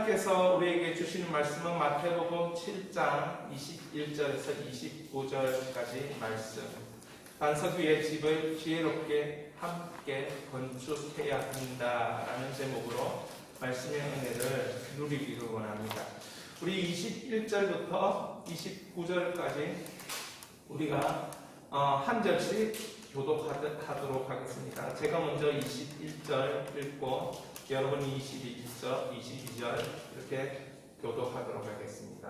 하나님께서 우리에게 주시는 말씀은 마태복음 7장 21절에서 29절까지 말씀. 반석 위의 집을 지혜롭게 함께 건축해야 한다라는 제목으로 말씀의 은혜를 누리기를 원합니다. 우리 21절부터 29절까지 우리가 한 절씩 교독하도록 하겠습니다. 제가 먼저 21절 읽고 여러분이 22절 이렇게 교독하도록 하겠습니다.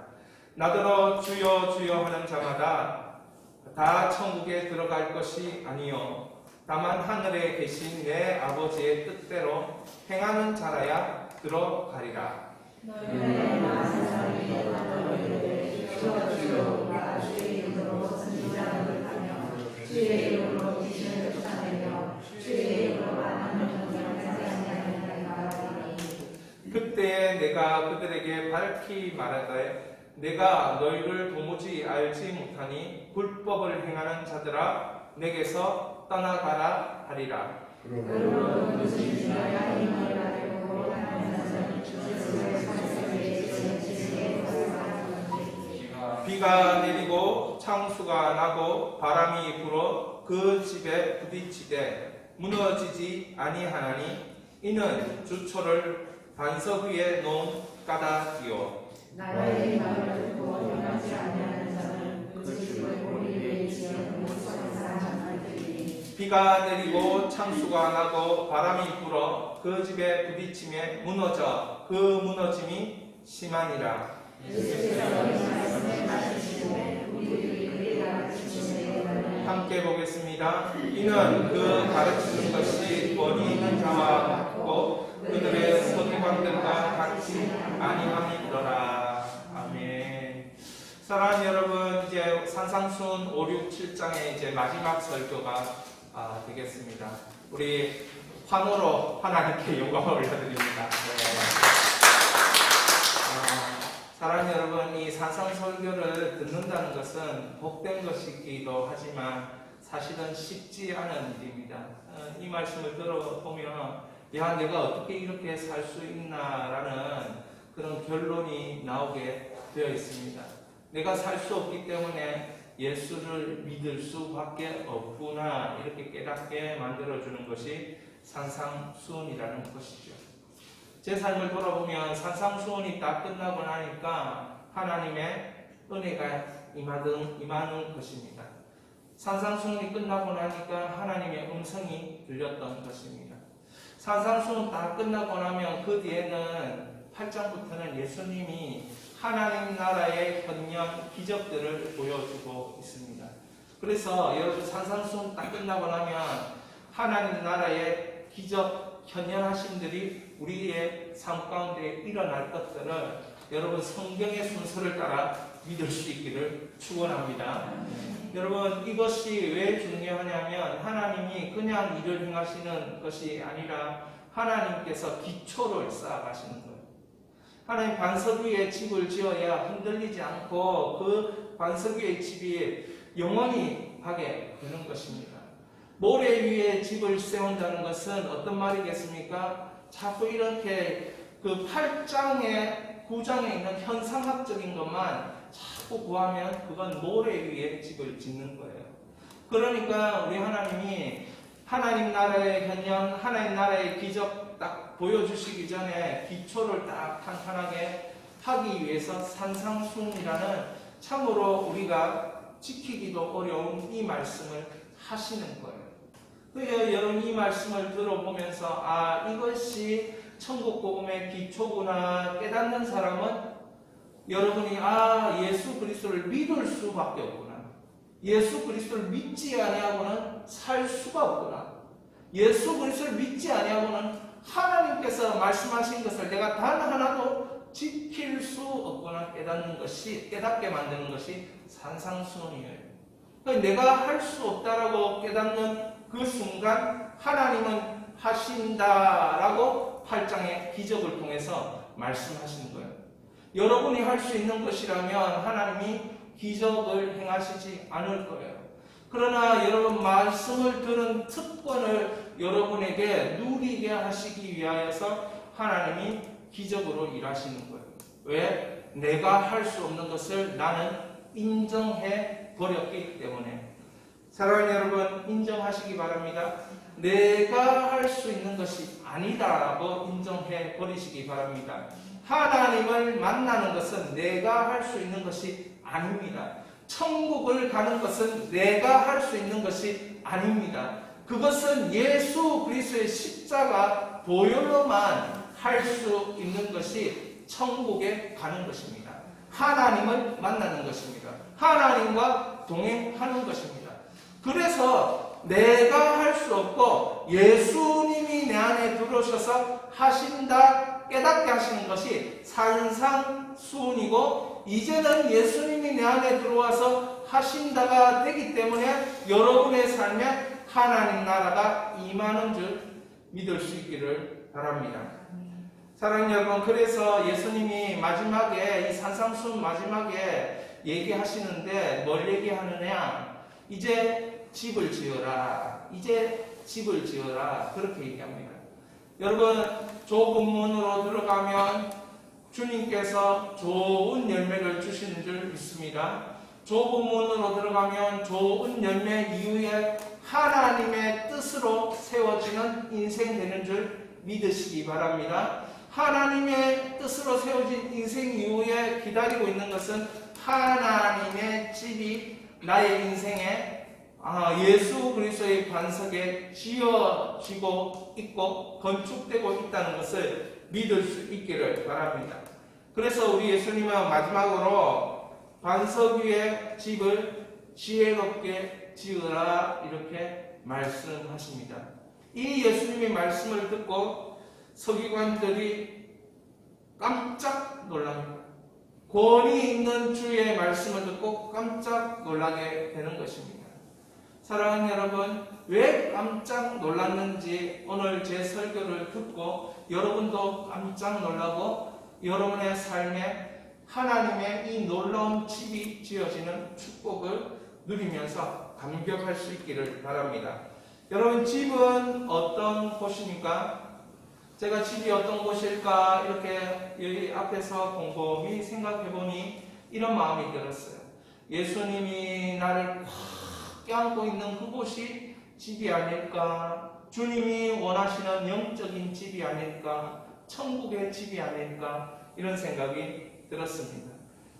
나더러 주여 주여 하는 자마다 다 천국에 들어갈 것이 아니요 다만 하늘에 계신 내 아버지의 뜻대로 행하는 자라야 들어가리라. 너희는 많은 사람이 너희를 주여 주여 나 주의 이름으로 선지자를 하며 주의 이름으로 귀신을 쫓아내며 주의 이름으로 많은 병을 하지 아니하느냐 말하리니 그때에 내가 그들에게 밝히 말하되 내가 너희를 도무지 알지 못하니 불법을 행하는 자들아 내게서 떠나가라 하리라. 그러므로 무슨 지나야 힘을 알고 하는 자는 주의 성령의 지혜에 비가 내리고 창수가 나고 바람이 불어 그 집에 부딪히되 무너지지 아니하나니 이는 주초를 반석 위에 놓은 까닭이요. 나의 말을 듣고 행하지 아니하는 자는 그 집을 우리 위에 지은 무성한 자들이니 비가 내리고 창수가 나고 바람이 불어 그 집에 부딪힘에 무너져 그 무너짐이 심하니라. 함께 보겠습니다. 이는 그 가르치는 것이 권위 있는 자와 같고 그들의 서기관들과 같이 아니함이더라. 아멘. 사랑하는 여러분, 이제 산상순 5, 6, 7장의 이제 마지막 설교가 되겠습니다. 우리 환호로 하나님께 영광을 올려드립니다. 사랑하는 여러분, 이 산상설교를 듣는다는 것은 복된 것이기도 하지만 사실은 쉽지 않은 일입니다. 이 말씀을 들어보면 야 내가 어떻게 이렇게 살 수 있나라는 그런 결론이 나오게 되어 있습니다. 내가 살 수 없기 때문에 예수를 믿을 수밖에 없구나 이렇게 깨닫게 만들어주는 것이 산상수훈이라는 것이죠. 제 삶을 돌아보면 산상수훈이 다 끝나고 나니까 하나님의 은혜가 임하는 것입니다. 산상수훈이 끝나고 나니까 하나님의 음성이 들렸던 것입니다. 산상수훈 다 끝나고 나면 그 뒤에는 8장부터는 예수님이 하나님 나라의 현현 기적들을 보여주고 있습니다. 그래서 여러분 산상수훈 다 끝나고 나면 하나님 나라의 기적 현현하심들이 우리의 삶 가운데 일어날 것들을 여러분 성경의 순서를 따라 믿을 수 있기를 축원합니다. 여러분 이것이 왜 중요하냐면 하나님이 그냥 일을 행하시는 것이 아니라 하나님께서 기초를 쌓아가시는 거예요. 하나님 반석 위에 집을 지어야 흔들리지 않고 그 반석 위의 집이 영원히 하게 되는 것입니다. 모래 위에 집을 세운다는 것은 어떤 말이겠습니까? 자꾸 이렇게 그 8장에 9장에 있는 현상학적인 것만 자꾸 구하면 그건 모래 위에 집을 짓는 거예요. 그러니까 우리 하나님이 하나님 나라의 현현, 하나님 나라의 기적 딱 보여주시기 전에 기초를 딱 탄탄하게 하기 위해서 산상수훈이라는 참으로 우리가 지키기도 어려운 이 말씀을 하시는 거예요. 그래서 여러분 이 말씀을 들어보면서 이것이 천국 복음의 기초구나 깨닫는 사람은 여러분이 예수 그리스도를 믿을 수밖에 없구나. 예수 그리스도를 믿지 아니하고는 살 수가 없구나. 예수 그리스도를 믿지 아니하고는 하나님께서 말씀하신 것을 내가 단 하나도 지킬 수 없구나 깨닫게 만드는 것이 산상수훈이에요. 그러니까 내가 할 수 없다라고 깨닫는 그 순간 하나님은 하신다라고 8장의 기적을 통해서 말씀하시는 거예요. 여러분이 할 수 있는 것이라면 하나님이 기적을 행하시지 않을 거예요. 그러나 여러분 말씀을 들은 특권을 여러분에게 누리게 하시기 위하여서 하나님이 기적으로 일하시는 거예요. 왜? 내가 할 수 없는 것을 나는 인정해 버렸기 때문에. 사랑하는 여러분, 인정하시기 바랍니다. 내가 할 수 있는 것이 아니다라고 인정해 버리시기 바랍니다. 하나님을 만나는 것은 내가 할 수 있는 것이 아닙니다. 천국을 가는 것은 내가 할 수 있는 것이 아닙니다. 그것은 예수 그리스도의 십자가 보혈로만 할 수 있는 것이 천국에 가는 것입니다. 하나님을 만나는 것입니다. 하나님과 동행하는 것입니다. 그래서 내가 할 수 없고 예수님이 내 안에 들어오셔서 하신다 깨닫게 하시는 것이 산상수훈이고, 이제는 예수님이 내 안에 들어와서 하신다가 되기 때문에 여러분의 삶에 하나님 나라가 임하는 줄 믿을 수 있기를 바랍니다. 사랑하는 여러분, 그래서 예수님이 마지막에 이 산상수훈 마지막에 얘기하시는데 뭘 얘기하느냐? 이제 집을 지어라. 이제 집을 지어라. 그렇게 얘기합니다. 여러분, 좁은 문으로 들어가면 주님께서 좋은 열매를 주시는 줄 믿습니다. 좁은 문으로 들어가면 좋은 열매 이후에 하나님의 뜻으로 세워지는 인생 되는 줄 믿으시기 바랍니다. 하나님의 뜻으로 세워진 인생 이후에 기다리고 있는 것은 하나님의 집이 나의 인생에 예수 그리스도의 반석에 지어지고 있고 건축되고 있다는 것을 믿을 수 있기를 바랍니다. 그래서 우리 예수님은 마지막으로 반석 위에 집을 지혜롭게 지으라 이렇게 말씀하십니다. 이 예수님의 말씀을 듣고 서기관들이 깜짝 놀랍니다. 권위 있는 주의 말씀을 듣고 깜짝 놀라게 되는 것입니다. 사랑하는 여러분, 왜 깜짝 놀랐는지 오늘 제 설교를 듣고 여러분도 깜짝 놀라고 여러분의 삶에 하나님의 이 놀라운 집이 지어지는 축복을 누리면서 감격할 수 있기를 바랍니다. 여러분, 집은 어떤 곳입니까? 제가 집이 어떤 곳일까 이렇게 여기 앞에서 곰곰이 생각해보니 이런 마음이 들었어요. 예수님이 나를 꽉 껴안고 있는 그곳이 집이 아닐까? 주님이 원하시는 영적인 집이 아닐까? 천국의 집이 아닐까? 이런 생각이 들었습니다.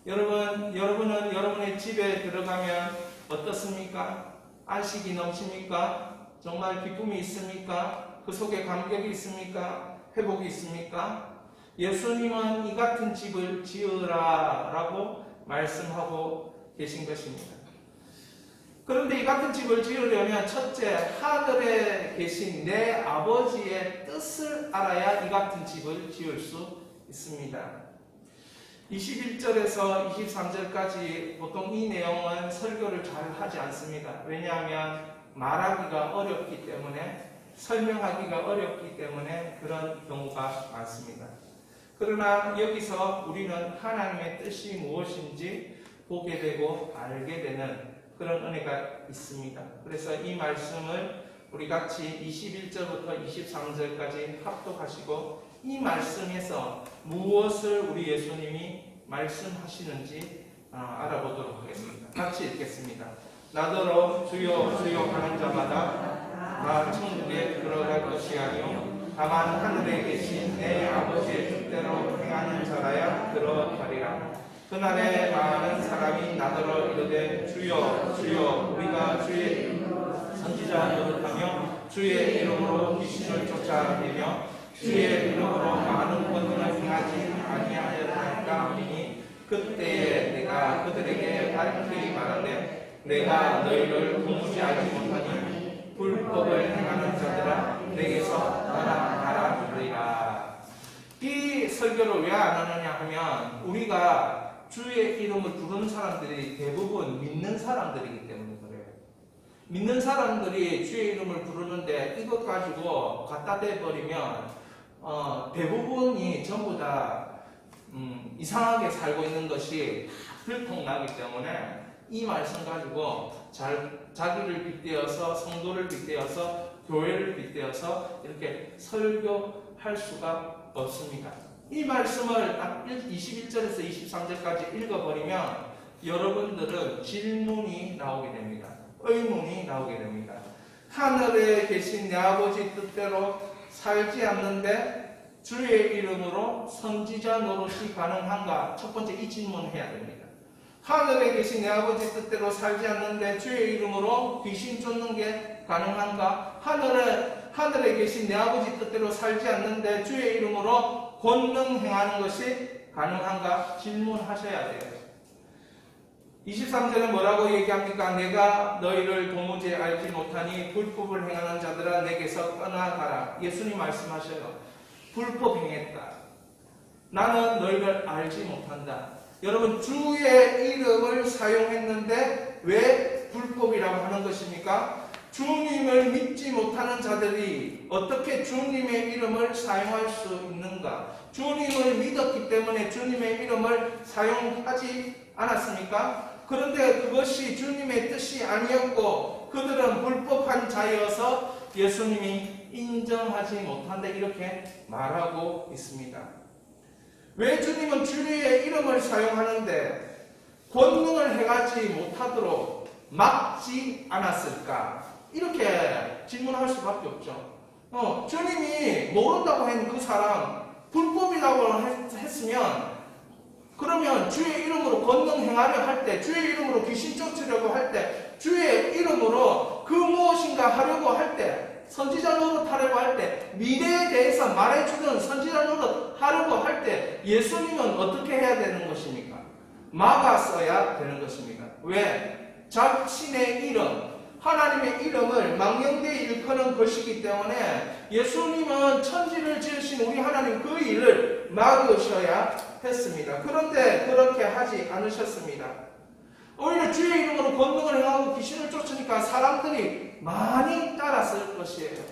여러분은 여러분의 집에 들어가면 어떻습니까? 안식이 넘칩니까? 정말 기쁨이 있습니까? 그 속에 감격이 있습니까? 회복이 있습니까? 예수님은 이 같은 집을 지으라 라고 말씀하고 계신 것입니다. 그런데 이 같은 집을 지으려면 첫째, 하늘에 계신 내 아버지의 뜻을 알아야 이 같은 집을 지을 수 있습니다. 21절에서 23절까지 보통 이 내용은 설교를 잘 하지 않습니다. 왜냐하면 말하기가 어렵기 때문에, 설명하기가 어렵기 때문에 그런 경우가 많습니다. 그러나 여기서 우리는 하나님의 뜻이 무엇인지 보게 되고 알게 되는 그런 은혜가 있습니다. 그래서 이 말씀을 우리 같이 21절부터 23절까지 합독하시고 이 말씀에서 무엇을 우리 예수님이 말씀하시는지 알아보도록 하겠습니다. 같이 읽겠습니다. 나더러 주여 주여 하는 자마다 나 천국에 들어갈 것이 아니요 다만 하늘에 계신 내 아버지의 뜻대로 행하는 자라야 들어가리라. 그날에 많은 사람이 나더러 이르되 주여 주여 우리가 주의 선지자 노릇하며 주의 이름으로 귀신을 쫓아내며 주의 이름으로 많은 권능을 행하지 아니하였나이까 하니 그때에 내가 그들에게 밝히 말하되 내가 너희를 공무지하지 못하니 불법을 행하는 자들아 내게서 떠나가라 그러리라. 이 설교를 왜 안 하느냐 하면 우리가 주의 이름을 부르는 사람들이 대부분 믿는 사람들이기 때문에 그래요. 믿는 사람들이 주의 이름을 부르는데 이것 가지고 갖다 대버리면 대부분이 전부 다 이상하게 살고 있는 것이 들통나기 때문에 이 말씀 가지고 자기를 빗대어서 성도를 빗대어서 교회를 빗대어서 이렇게 설교할 수가 없습니다. 이 말씀을 딱 21절에서 23절까지 읽어버리면 여러분들은 질문이 나오게 됩니다. 의문이 나오게 됩니다. 하늘에 계신 내 아버지 뜻대로 살지 않는데 주의 이름으로 선지자 노릇이 가능한가? 첫 번째 이 질문을 해야 됩니다. 하늘에 계신 내 아버지 뜻대로 살지 않는데 주의 이름으로 귀신 쫓는 게 가능한가? 하늘에 계신 내 아버지 뜻대로 살지 않는데 주의 이름으로 권능 행하는 것이 가능한가? 질문하셔야 돼요. 23절에 뭐라고 얘기합니까? 내가 너희를 도무지 알지 못하니 불법을 행하는 자들아 내게서 떠나가라. 예수님 말씀하셔요. 불법 행했다. 나는 너희를 알지 못한다. 여러분, 주의 이름을 사용했는데 왜 불법이라고 하는 것입니까? 주님을 믿지 못하는 자들이 어떻게 주님의 이름을 사용할 수 있는가? 주님을 믿었기 때문에 주님의 이름을 사용하지 않았습니까? 그런데 그것이 주님의 뜻이 아니었고 그들은 불법한 자여서 예수님이 인정하지 못한다 이렇게 말하고 있습니다. 왜 주님은 주의 이름을 사용하는데 권능을 행하지 못하도록 막지 않았을까? 이렇게 질문할 수밖에 없죠. 주님이 모른다고 한 그 사람 불법이라고 했으면 그러면 주의 이름으로 권능 행하려 할 때, 주의 이름으로 귀신 쫓으려고 할 때, 주의 이름으로 그 무엇인가 하려고 할 때, 선지자 노릇 하려고 할 때, 미래에 대해서 말해주는 선지자 노릇 하려고 할 때 예수님은 어떻게 해야 되는 것입니까? 막았어야 되는 것입니다. 왜? 자신의 이름, 하나님의 이름을 망령되이 일컫는 것이기 때문에 예수님은 천지를 지으신 우리 하나님 그 일을 막으셔야 했습니다. 그런데 그렇게 하지 않으셨습니다. 오히려 주의 이름으로 권능을 행하고 귀신을 쫓으니까 사람들이 많이 따랐을 것이에요.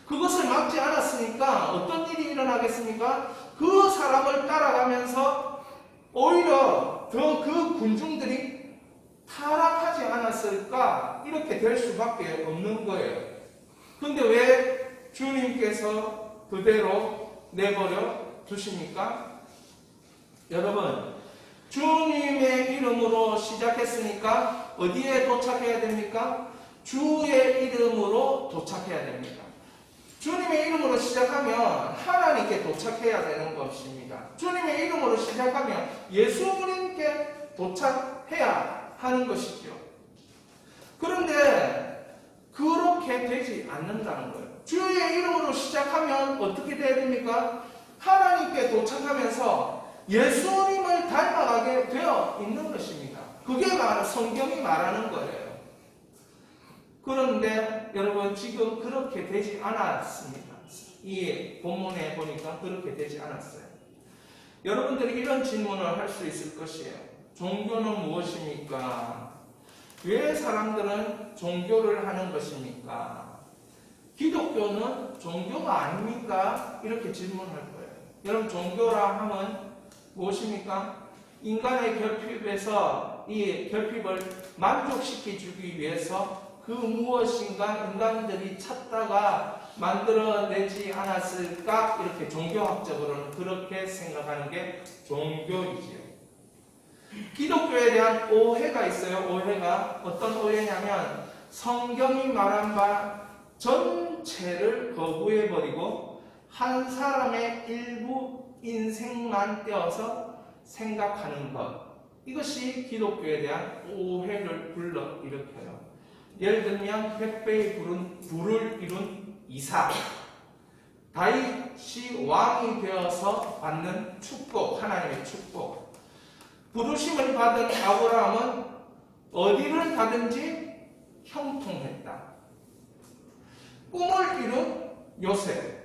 그것을 막지 않았으니까 어떤 일이 일어나겠습니까? 그 사람을 따라가면서 오히려 더 그 군중들이 타락하지 않았을까? 이렇게 될 수밖에 없는 거예요. 근데 왜 주님께서 그대로 내버려 두십니까? 여러분, 주님의 이름으로 시작했으니까 어디에 도착해야 됩니까? 주의 이름으로 도착해야 됩니다. 주님의 이름으로 시작하면 하나님께 도착해야 되는 것입니다. 주님의 이름으로 시작하면 예수님께 도착해야 하는 것이죠. 그런데 그렇게 되지 않는다는 거예요. 주의 이름으로 시작하면 어떻게 돼야 됩니까? 하나님께 도착하면서 예수님을 닮아가게 되어 있는 것입니다. 그게 바로 성경이 말하는 거예요. 그런데 여러분 지금 그렇게 되지 않았습니다. 이 본문에 보니까 그렇게 되지 않았어요. 여러분들이 이런 질문을 할 수 있을 것이에요. 종교는 무엇입니까? 왜 사람들은 종교를 하는 것입니까? 기독교는 종교가 아닙니까? 이렇게 질문할 거예요. 여러분 종교라 하면 무엇입니까? 인간의 결핍에서 이 결핍을 만족시켜주기 위해서 그 무엇인가 인간들이 찾다가 만들어내지 않았을까? 이렇게 종교학적으로는 그렇게 생각하는 게 종교이지요. 기독교에 대한 오해가 있어요. 오해가 어떤 오해냐면 성경이 말한 바 전체를 거부해버리고 한 사람의 일부 인생만 떼어서 생각하는 것. 이것이 기독교에 대한 오해를 불러일으켜요. 예를 들면 백배의 불을 이룬 이삭, 다윗이 왕이 되어서 받는 축복, 하나님의 축복. 부르심을 받은 아브라함은 어디를 가든지 형통했다. 꿈을 이룬 요셉.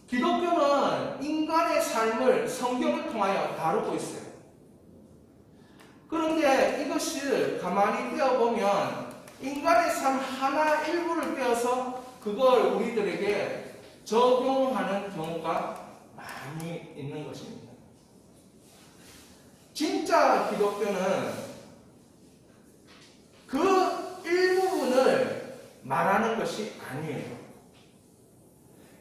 기독교는 인간의 삶을 성경을 통하여 다루고 있어요. 그런데 이것을 가만히 떼어보면 인간의 삶 하나 일부를 떼어서 그걸 우리들에게 적용하는 경우가 많이 있는 것입니다. 진짜 기독교는 그 일부분을 말하는 것이 아니에요.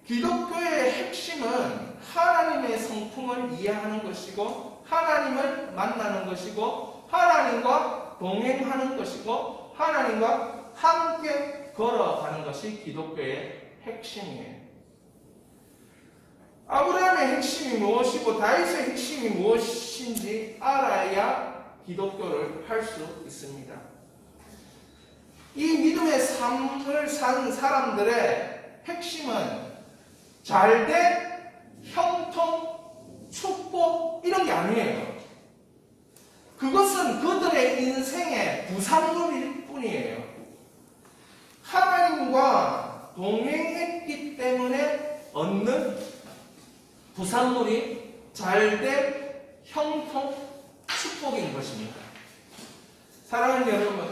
기독교의 핵심은 하나님의 성품을 이해하는 것이고 하나님을 만나는 것이고 하나님과 동행하는 것이고 하나님과 함께 걸어가는 것이 기독교의 핵심이에요. 아브라함의 핵심이 무엇이고 다윗의 핵심이 무엇인지 알아야 기독교를 할 수 있습니다. 이 믿음의 삶을 사는 사람들의 핵심은 잘된 형통, 축복 이런 게 아니에요. 그것은 그들의 인생의 부산물일 뿐이에요. 하나님과 동행했기 때문에 얻는 부산물이 잘된 형통, 축복인 것입니다. 사랑하는 여러분,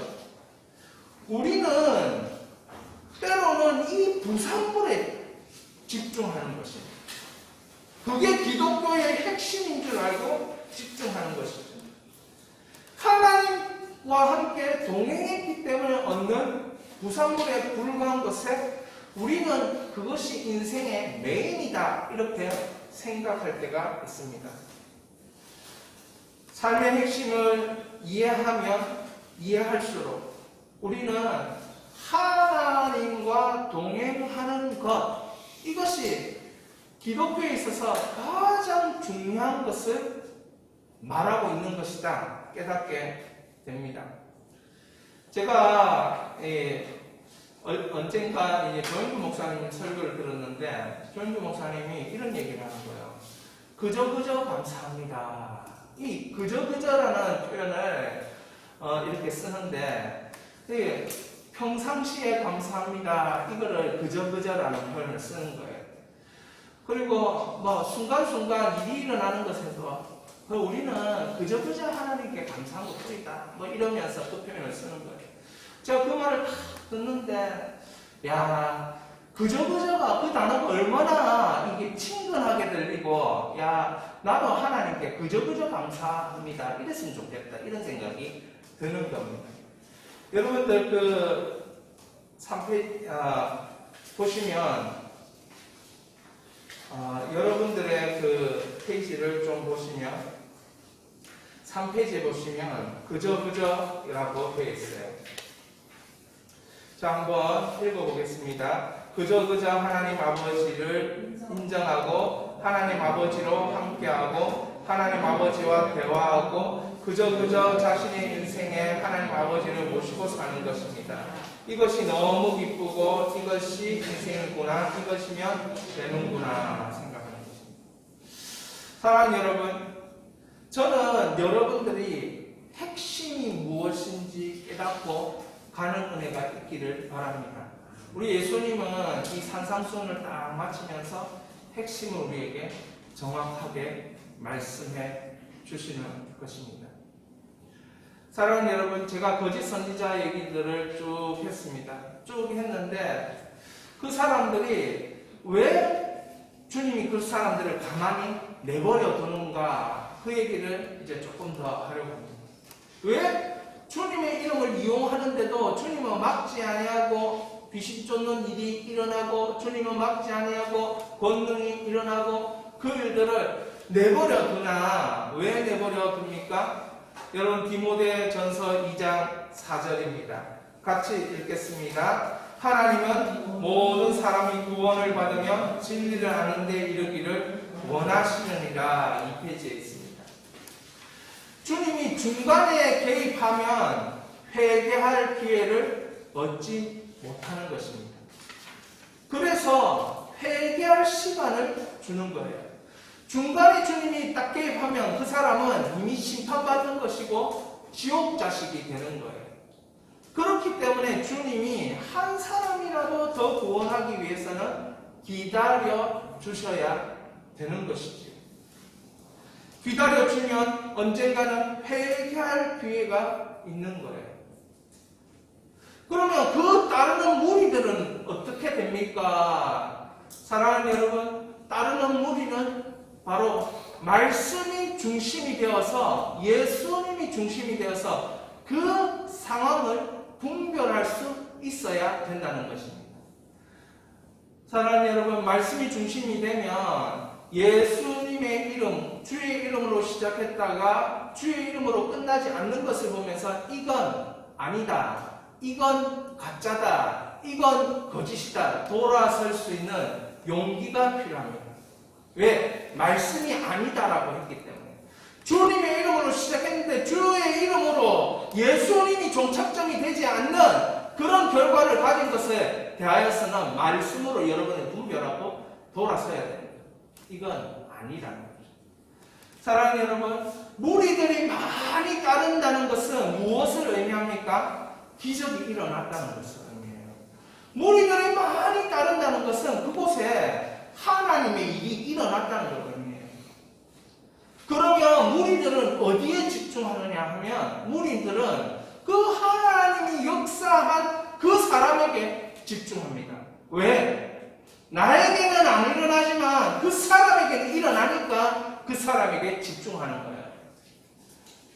우리는 때로는 이 부산물에 집중하는 것입니다. 그게 기독교의 핵심인 줄 알고 집중하는 것이죠. 하나님과 함께 동행했기 때문에 얻는 부산물에 불과한 것에 우리는 그것이 인생의 메인이다 이렇게 생각할 때가 있습니다. 삶의 핵심을 이해하면 이해할수록 우리는 하나님과 동행하는 것, 이것이 기독교에 있어서 가장 중요한 것을 말하고 있는 것이다 깨닫게 됩니다. 제가 언젠가 조영규 목사님 설교를 들었는데 조영규 목사님이 이런 얘기를 하는 거예요. 그저 감사합니다. 이 그저라는 표현을 이렇게 쓰는데 평상시에 감사합니다. 이거를 그저라는 표현을 쓰는 거예요. 그리고 뭐 순간순간 일이 일어나는 것에서 우리는 그저 하나님께 감사한 것뿐이다. 뭐 이러면서 그 표현을 쓰는 거예요. 제가 그 말을 딱 듣는데, 야, 그저가 그 단어가 얼마나 이게 친근하게 들리고, 야, 나도 하나님께 그저 감사합니다. 이랬으면 좋겠다. 이런 생각이 드는 겁니다. 여러분들 그 3페이지 보시면 여러분들의 그 페이지를 좀 보시면 3페이지에 보시면 그저라고 되어 있어요. 자, 한번 읽어보겠습니다. 그저 하나님 아버지를 인정하고 하나님 아버지로 함께하고 하나님 아버지와 대화하고 그저 자신의 인생에 하나님 아버지를 모시고 사는 것입니다. 이것이 너무 기쁘고 이것이 인생이구나, 이것이면 되는구나 생각하는 것입니다. 사랑하는 여러분, 저는 여러분들이 핵심이 무엇인지 깨닫고 가는 은혜가 있기를 바랍니다. 우리 예수님은 이 산상수훈을 딱 마치면서 핵심을 우리에게 정확하게 말씀해 주시는 것입니다. 사랑하는 여러분, 제가 거짓 선지자 얘기들을 쭉 했습니다. 쭉 했는데 그 사람들이 왜 주님이 그 사람들을 가만히 내버려 두는가, 그 얘기를 이제 조금 더 하려고 합니다. 왜 주님의 이름을 이용하는데도 주님은 막지 아니하고 귀신 쫓는 일이 일어나고 주님은 막지 아니하고 권능이 일어나고 그 일들을 내버려 두나? 왜 내버려 둡니까? 여러분, 디모데전서 2장 4절입니다. 같이 읽겠습니다. 하나님은 모든 사람이 구원을 받으며 진리를 아는 데 이르기를 원하시느니라. 이 페이지에 있습니다. 주님이 중간에 개입하면 회개할 기회를 얻지 못하는 것입니다. 그래서 회개할 시간을 주는 거예요. 중간에 주님이 딱 개입하면 그 사람은 이미 심판받은 것이고 지옥 자식이 되는 거예요. 그렇기 때문에 주님이 한 사람이라도 더 구원하기 위해서는 기다려 주셔야 되는 것이죠. 기다려 주면 언젠가는 회개할 기회가 있는 거예요. 그러면 그 따르는 무리들은 어떻게 됩니까? 사랑하는 여러분, 따르는 무리는 바로 말씀이 중심이 되어서, 예수님이 중심이 되어서 그 상황을 분별할 수 있어야 된다는 것입니다. 사랑하는 여러분, 말씀이 중심이 되면 예수님의 이름, 주의 이름으로 시작했다가 주의 이름으로 끝나지 않는 것을 보면서 이건 아니다, 이건 가짜다, 이건 거짓이다 돌아설 수 있는 용기가 필요합니다. 왜? 말씀이 아니다라고 했기 때문에. 주님의 이름으로 시작했는데 주의 이름으로 예수님이 종착점이 되지 않는 그런 결과를 가진 것에 대하여서는 말씀으로 여러분이 분별하고 돌아서야 됩니다. 이건 아니라는 거죠. 사랑하는 여러분, 무리들이 많이 따른다는 것은 무엇을 의미합니까? 기적이 일어났다는 것을 의미해요. 무리들이 많이 따른다는 것은 그곳에 하나님의 일이 일어났다는 걸 의미해요. 그러면 무리들은 어디에 집중하느냐 하면 무리들은 그 하나님이 역사한 그 사람에게 집중합니다. 왜? 나에게는 안 일어나지만 그 사람에게는 일어나니까 그 사람에게 집중하는 거예요.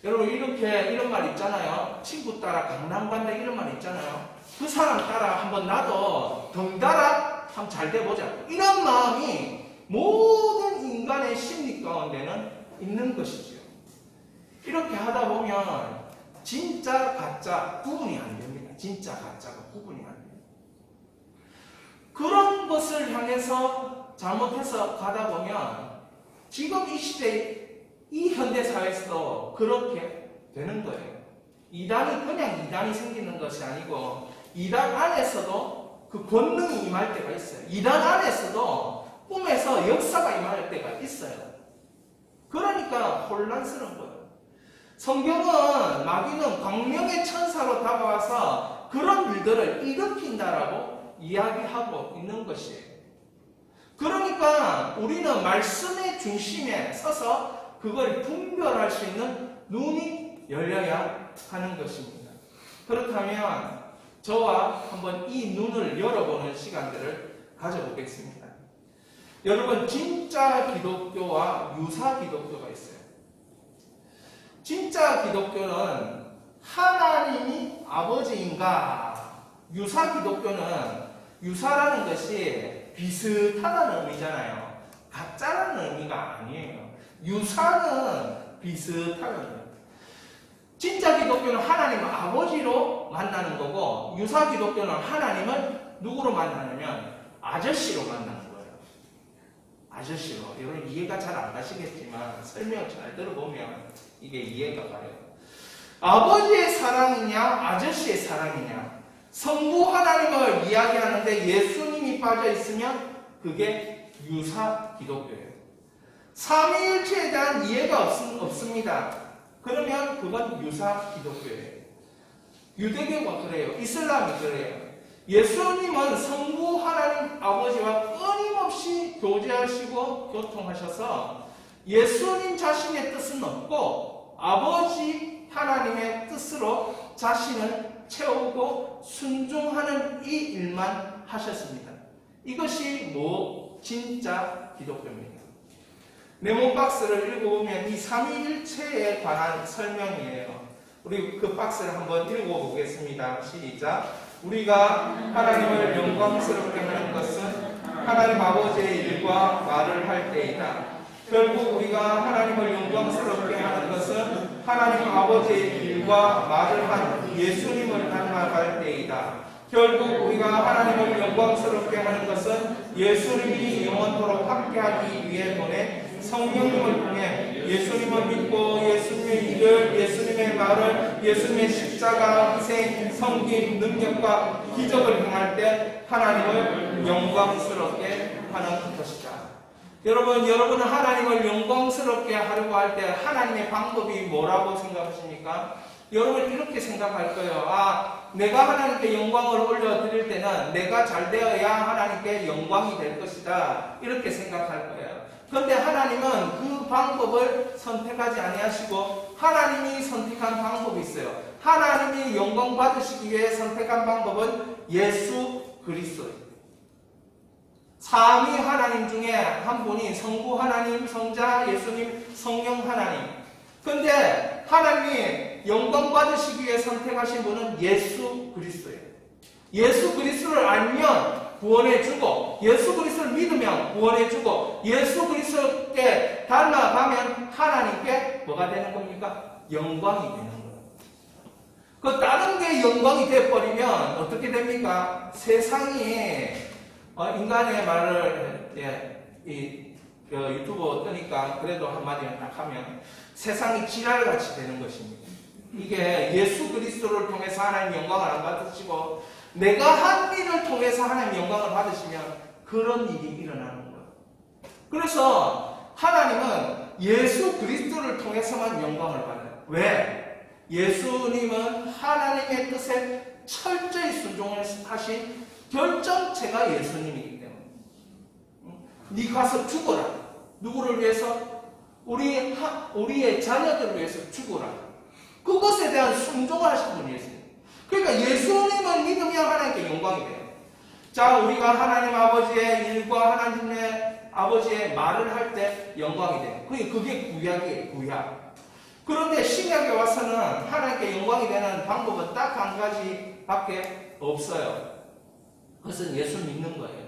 여러분 이런 말 있잖아요. 친구 따라 강남 간다 이런 말 있잖아요. 그 사람 따라 한번 나도 덩달아 한번 잘 돼보자. 이런 마음이 모든 인간의 심리 가운데는 있는 것이죠. 이렇게 하다 보면 진짜 가짜 구분이 안 됩니다. 진짜 가짜가 구분이 안 돼요. 그런 것을 향해서 잘못해서 가다 보면 지금 이 시대 이 현대사회에서도 그렇게 되는 거예요. 이단이 그냥 이단이 생기는 것이 아니고 이단 안에서도 그 권능이 임할 때가 있어요. 이단 안에서도 꿈에서 역사가 임할 때가 있어요. 그러니까 혼란스러운 거예요. 성경은 마귀는 광명의 천사로 다가와서 그런 일들을 일으킨다라고 이야기하고 있는 것이에요. 그러니까 우리는 말씀의 중심에 서서 그걸 분별할 수 있는 눈이 열려야 하는 것입니다. 그렇다면 저와 한번 이 눈을 열어보는 시간들을 가져보겠습니다. 여러분, 진짜 기독교와 유사 기독교가 있어요. 진짜 기독교는 하나님이 아버지인가? 유사 기독교는 유사라는 것이 비슷하다는 의미잖아요. 가짜라는 의미가 아니에요. 유사는 비슷하다는 거예요. 진짜 기독교는 하나님 아버지로 만나는 거고 유사 기독교는 하나님을 누구로 만나냐면 아저씨로 만나는 거예요. 아저씨로. 여러분 이해가 잘 안 가시겠지만 설명을 잘 들어보면 이게 이해가 가요. 아버지의 사랑이냐 아저씨의 사랑이냐. 성부 하나님을 이야기하는데 예수님이 빠져 있으면 그게 유사 기독교예요. 삼위일체에 대한 이해가 없습니다. 그러면 그건 유사 기독교예요. 유대교가 그래요. 이슬람이 그래요. 예수님은 성부 하나님 아버지와 끊임없이 교제하시고 교통하셔서 예수님 자신의 뜻은 없고 아버지 하나님의 뜻으로 자신을 채우고 순종하는 이 일만 하셨습니다. 이것이 진짜 기독교입니다. 네모 박스를 읽어보면 이 삼위일체에 관한 설명이에요. 우리 그 박스를 한번 읽어보겠습니다. 시작. 우리가 하나님을 영광스럽게 하는 것은 하나님 아버지의 일과 말을 할 때이다. 결국 우리가 하나님을 영광스럽게 하는 것은 하나님 아버지의 일과 말을 한 예수님을 닮아갈 때이다. 결국 우리가 하나님을 영광스럽게 하는 것은 예수님이 영원토록 함께하기 위해 보내 성령님을 통해 예수님을 믿고 예수님의 일을, 예수님의 말을, 예수님의 십자가, 희생, 섬김, 능력과 기적을 행할 때 하나님을 영광스럽게 하는 것이다. 여러분은 하나님을 영광스럽게 하려고 할 때 하나님의 방법이 뭐라고 생각하십니까? 여러분 이렇게 생각할 거예요. 내가 하나님께 영광을 올려드릴 때는 내가 잘 되어야 하나님께 영광이 될 것이다. 이렇게 생각할 거예요. 그런데 하나님은 그 방법을 선택하지 아니하시고 하나님이 선택한 방법이 있어요. 하나님이 영광 받으시기 위해 선택한 방법은 예수 그리스도예요. 삼위 하나님 중에 한 분이 성부 하나님, 성자 예수님, 성령 하나님. 그런데 하나님이 영광 받으시기 위해 선택하신 분은 예수 그리스도예요. 예수 그리스도를 알면 구원해주고 예수 그리스도를 믿으면 구원해주고 예수 그리스도께 닮아가면 하나님께 뭐가 되는 겁니까? 영광이 되는 거예요. 그 다른 게 영광이 돼버리면 어떻게 됩니까? 세상이 인간의 말을 유튜브 뜨니까 그래도 한마디 딱 하면 세상이 지랄같이 되는 것입니다. 이게 예수 그리스도를 통해서 하나님 영광을 안 받으시고 내가 한 일을 통해서 하나님 영광을 받으시면 그런 일이 일어나는 거예요. 그래서 하나님은 예수 그리스도를 통해서만 영광을 받아요. 왜? 예수님은 하나님의 뜻에 철저히 순종하신 결정체가 예수님이기 때문에 네 가서 죽어라. 누구를 위해서? 우리의 자녀들을 위해서 죽어라. 그것에 대한 순종을 하신 분이 예수님. 그러니까 예수님을 믿으면 하나님께 영광이 돼요. 자, 우리가 하나님 아버지의 일과 하나님의 아버지의 말을 할 때 영광이 돼요. 그게 구약이에요. 구약. 그런데 신약에 와서는 하나님께 영광이 되는 방법은 딱 한 가지밖에 없어요. 그것은 예수 믿는 거예요.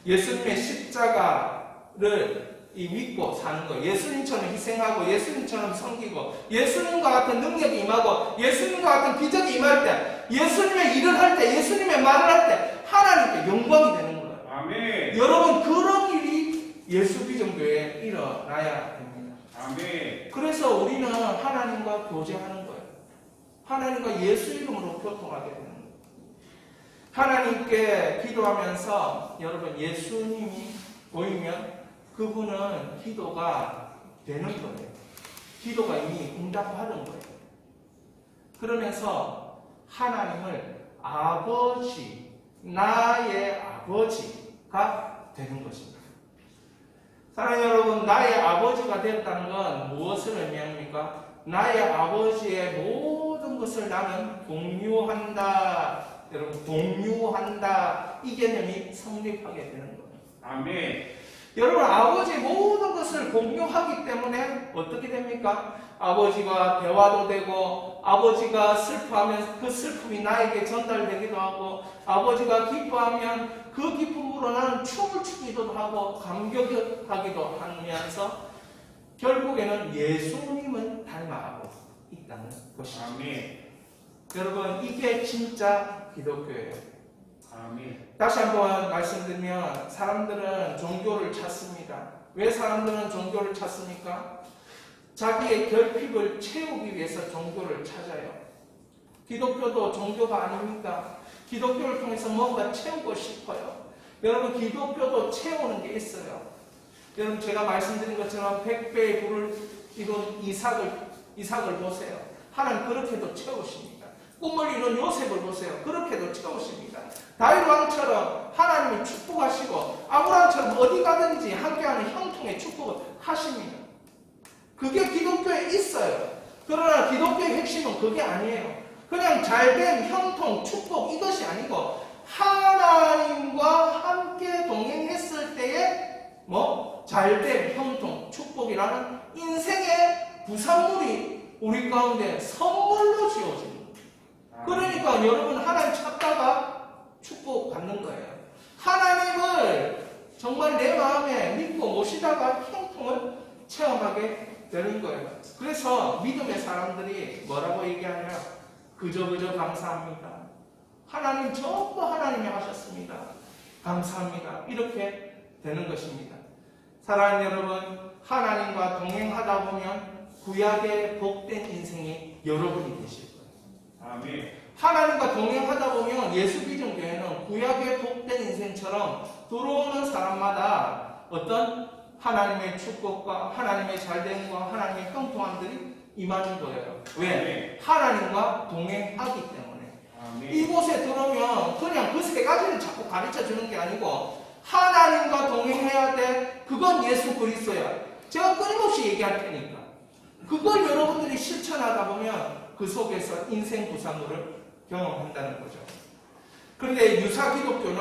예수님의 십자가를 믿고 사는 거예요. 예수님처럼 희생하고 예수님처럼 섬기고 예수님과 같은 능력이 임하고 예수님과 같은 기적이 임할 때 예수님의 일을 할 때 예수님의 말을 할 때 하나님께 영광이 되는 거예요. 아멘. 여러분 그런 일이 예수비전교회에 일어나야 됩니다. 아멘. 그래서 우리는 하나님과 교제하는 거예요. 하나님과 예수 이름으로 교통하게 되는 거예요. 하나님께 기도하면서 여러분 예수님이 보이면 그분은 기도가 되는 거예요. 기도가 이미 응답받은 거예요. 그러면서 하나님을 아버지, 나의 아버지가 되는 것입니다. 사랑하는 여러분, 나의 아버지가 되었다는 건 무엇을 의미합니까? 나의 아버지의 모든 것을 나는 공유한다. 여러분, 공유한다. 이 개념이 성립하게 되는 거예요. 아멘. 여러분, 아버지의 모든 것을 공유하기 때문에 어떻게 됩니까? 아버지가 대화도 되고, 아버지가 슬퍼하면 그 슬픔이 나에게 전달되기도 하고, 아버지가 기뻐하면 그 기쁨으로 나는 춤을 추기도 하고, 감격하기도 하면서, 결국에는 예수님을 닮아가고 있다는 것이죠. 아멘. 여러분, 이게 진짜 기독교예요. 아멘. 다시 한번 말씀드리면 사람들은 종교를 찾습니다. 왜 사람들은 종교를 찾습니까? 자기의 결핍을 채우기 위해서 종교를 찾아요. 기독교도 종교가 아닙니다. 기독교를 통해서 뭔가 채우고 싶어요. 여러분 기독교도 채우는 게 있어요. 여러분 제가 말씀드린 것처럼 100배의 부를 이룬 이삭을 보세요. 하나님 그렇게도 채우십니다. 꿈을 이룬 요셉을 보세요. 그렇게도 채우십니다. 다윗 왕처럼 하나님을 축복하시고 아브라함처럼 어디 가든지 함께하는 형통의 축복을 하십니다. 그게 기독교에 있어요. 그러나 기독교의 핵심은 그게 아니에요. 그냥 잘된 형통, 축복 이것이 아니고 하나님과 함께 동행했을 때의 잘된 형통, 축복이라는 인생의 부산물이 우리 가운데 선물로 지어집니다. 그러니까 여러분 하나님 찾다가 축복 받는 거예요. 하나님을 정말 내 마음에 믿고 모시다가 형통을 체험하게 되는 거예요. 그래서 믿음의 사람들이 뭐라고 얘기하냐? 그저 감사합니다. 하나님 전부 하나님이 하셨습니다. 감사합니다. 이렇게 되는 것입니다. 사랑하는 여러분, 하나님과 동행하다 보면 구약의 복된 인생이 여러분이 되실 거예요. 아멘. 하나님과 동행하다 보면 예수비전교회는 구약의 복된 인생처럼 들어오는 사람마다 어떤 하나님의 축복과 하나님의 잘됨과 하나님의 형통함들이 임하는 거예요. 왜? 하나님과 동행하기 때문에. 아멘. 이곳에 들어오면 그냥 그 세 가지를 자꾸 가르쳐 주는 게 아니고 하나님과 동행해야 돼. 그건 예수 그리스도야. 제가 끊임없이 얘기할 테니까. 그걸 여러분들이 실천하다 보면 그 속에서 인생 부산물을 경험한다는 거죠. 그런데 유사 기독교는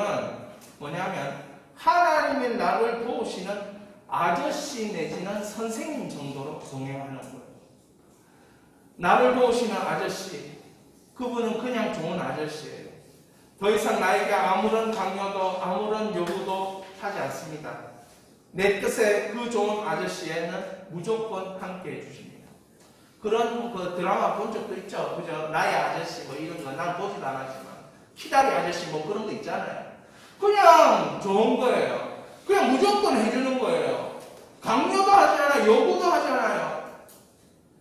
뭐냐면 하나님의 나를 도우시는 아저씨 내지는 선생님 정도로 동행하는 거예요. 나를 도우시는 아저씨, 그분은 그냥 좋은 아저씨예요. 더 이상 나에게 아무런 강요도 아무런 요구도 하지 않습니다. 내 뜻에 그 좋은 아저씨에는 무조건 함께 해주십니다. 그런 그 드라마 본 적도 있죠. 그죠? 나의 아저씨 뭐 이런 거 난 보지도 않았지만 키다리 아저씨 뭐 그런 거 있잖아요. 그냥 좋은 거예요. 그냥 무조건 해주는 거예요. 강요도 하지 않아요. 요구도 하지 않아요.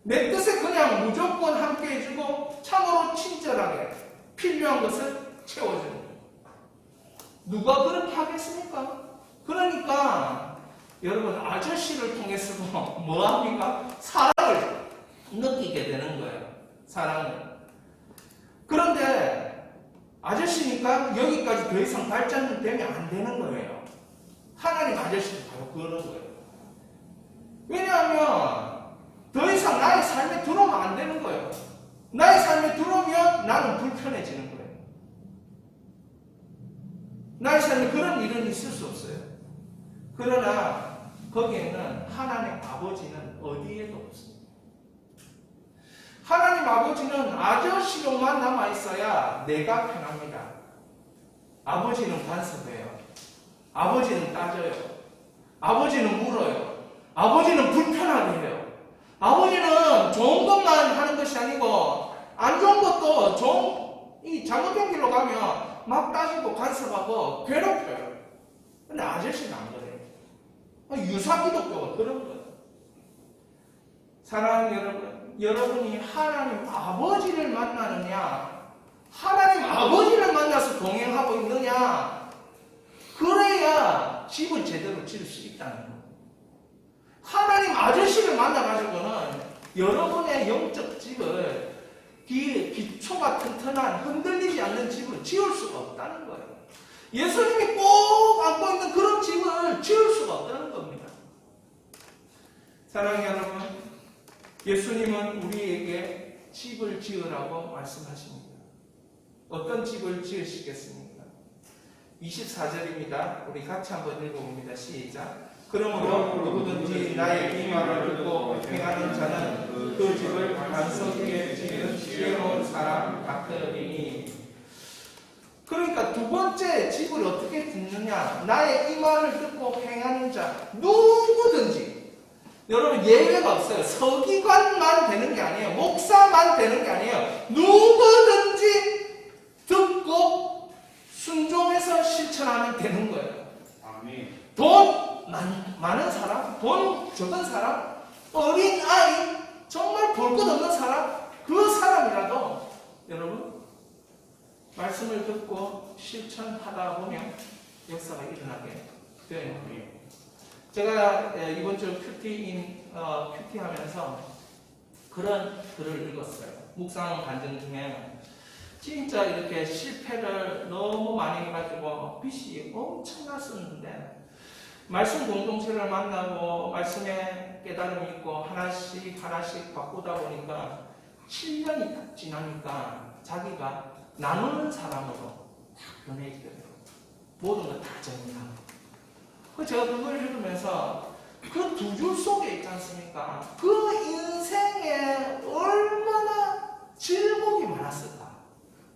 내 뜻에 그냥 무조건 함께 해주고 참으로 친절하게 필요한 것을 채워주는 거예요. 누가 그렇게 하겠습니까? 그러니까 여러분 아저씨를 통해서도 뭐합니까? 사랑을 느끼게 되는 거예요. 사랑을. 그런데 아저씨니까 여기까지 더 이상 발전되면 안 되는 거예요. 하나님 아저씨도 바로 그러는 거예요. 왜냐하면 더 이상 나의 삶에 들어오면 안 되는 거예요. 나의 삶에 들어오면 나는 불편해지는 거예요. 나의 삶에 그런 일은 있을 수 없어요. 그러나 거기에는 하나님 아버지는 어디에도 없습니다. 하나님 아버지는 아저씨로만 남아있어야 내가 편합니다. 아버지는 간섭해요. 아버지는 따져요. 아버지는 물어요. 아버지는 불편하게 해요. 아버지는 좋은 것만 하는 것이 아니고 안 좋은 것도 이 잘못된 길로 가면 막 따지고 간섭하고 괴롭혀요. 근데 아저씨는 안 그래요. 유사기독교가 그런 거예요. 사랑하는 여러분, 여러분이 하나님 아버지를 만나느냐, 하나님 아버지를 만나서 동행하고 있느냐, 그래야 집을 제대로 지을 수 있다는 거예요. 하나님 아저씨를 만나가지고는 여러분의 영적 집을 기초가 튼튼한 흔들리지 않는 집을 지을 수가 없다는 거예요. 예수님이 꼭 안고 있는 그런 집을 지을 수가 없다는 겁니다. 사랑하는 여러분, 예수님은 우리에게 집을 지으라고 말씀하십니다. 어떤 집을 지으시겠습니까? 24절입니다. 우리 같이 한번 읽어봅니다. 시작. 그러므로 누구든지 나의 이 말을 듣고 행하는 자는 그 집을 반석 위에 지은 지혜로운 사람 같으리니. 그러니까 두 번째 집을 어떻게 짓느냐? 나의 이 말을 듣고 행하는 자 누구든지. 여러분 예외가 없어요. 서기관만 되는 게 아니에요. 목사만 되는 게 아니에요. 누구든지 듣고 순종해서 실천하면 되는 거예요. 아멘. 돈 많은 사람, 돈 적은 사람, 어린 아이, 정말 볼 것 없는 사람, 그 사람이라도 여러분 말씀을 듣고 실천하다 보면 역사가 일어나게 되어요. 제가 이번 주 큐티 하면서 그런 글을 읽었어요. 묵상 반증 중에 진짜 이렇게 실패를 너무 많이 해가지고 빚이 엄청났었는데 말씀 공동체를 만나고 말씀에 깨달음이 있고 하나씩 바꾸다 보니까 7년이 딱 지나니까 자기가 나누는 사람으로 딱 변해있더라고요. 모든 걸 다 정리하고. 제가 그걸 읽으면서 그 두 줄 속에 있지 않습니까? 그 인생에 얼마나 질곡이 많았을까?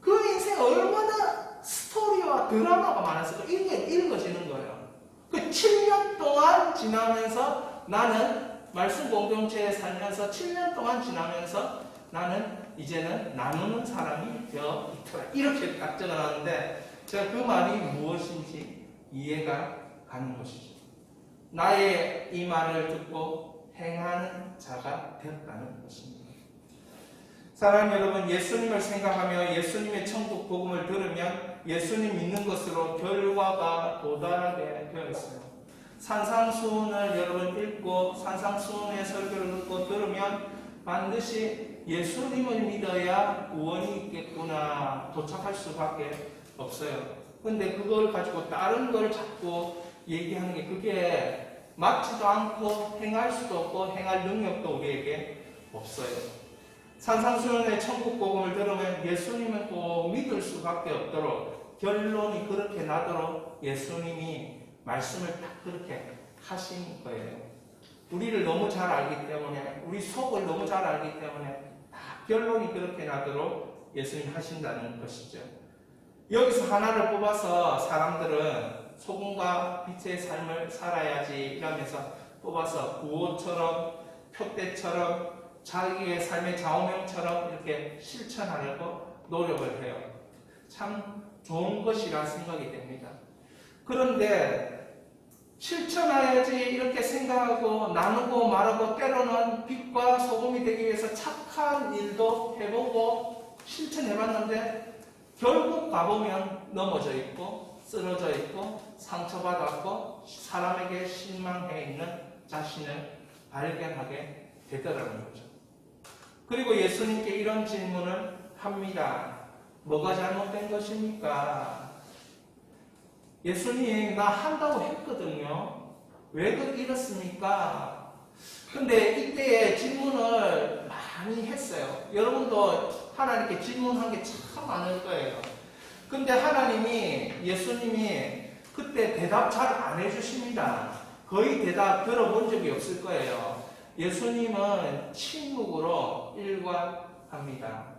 그 인생에 얼마나 스토리와 드라마가 많았을까? 이게 읽어지는 거예요. 그 7년 동안 지나면서 나는 말씀 공동체에 살면서 7년 동안 지나면서 나는 이제는 나누는 사람이 되어 있더라. 이렇게 딱 적어놨는데 제가 그 말이 무엇인지 이해가 가는 것이죠. 나의 이 말을 듣고 행하는 자가 되었다는 것입니다. 사랑하는 여러분, 예수님을 생각하며 예수님의 천국 복음을 들으면 예수님 믿는 것으로 결과가 도달하게 되어 있어요. 산상수훈을 여러분 읽고 산상수훈의 설교를 듣고 들으면 반드시 예수님을 믿어야 구원이 있겠구나 도착할 수밖에 없어요. 근데 그걸 가지고 다른 걸 자꾸 얘기하는 게 그게 맞지도 않고 행할 수도 없고 행할 능력도 우리에게 없어요. 산상수훈의 천국 복음을 들으면 예수님은 꼭 믿을 수밖에 없도록 결론이 그렇게 나도록 예수님이 말씀을 딱 그렇게 하신 거예요. 우리를 너무 잘 알기 때문에 우리 속을 너무 잘 알기 때문에 딱 결론이 그렇게 나도록 예수님이 하신다는 것이죠. 여기서 하나를 뽑아서 사람들은 소금과 빛의 삶을 살아야지 이러면서 뽑아서 구호처럼 표대처럼 자기의 삶의 좌우명처럼 이렇게 실천하려고 노력을 해요. 참 좋은 것이라 생각이 됩니다. 그런데 실천해야지 이렇게 생각하고 나누고 말하고 때로는 빛과 소금이 되기 위해서 착한 일도 해보고 실천해봤는데 결국 가보면 넘어져 있고 쓰러져 있고 상처받았고 사람에게 실망해 있는 자신을 발견하게 되더라는 거죠. 그리고 예수님께 이런 질문을 합니다. 뭐가 잘못된 것입니까? 예수님, 나 한다고 했거든요. 왜 이렇습니까? 근데 이때에 질문을 많이 했어요. 여러분도 하나님께 질문한 게 참 많을 거예요. 근데 하나님이, 예수님이 그때 대답 잘 안 해주십니다. 거의 대답 들어본 적이 없을 거예요. 예수님은 침묵으로 일관합니다.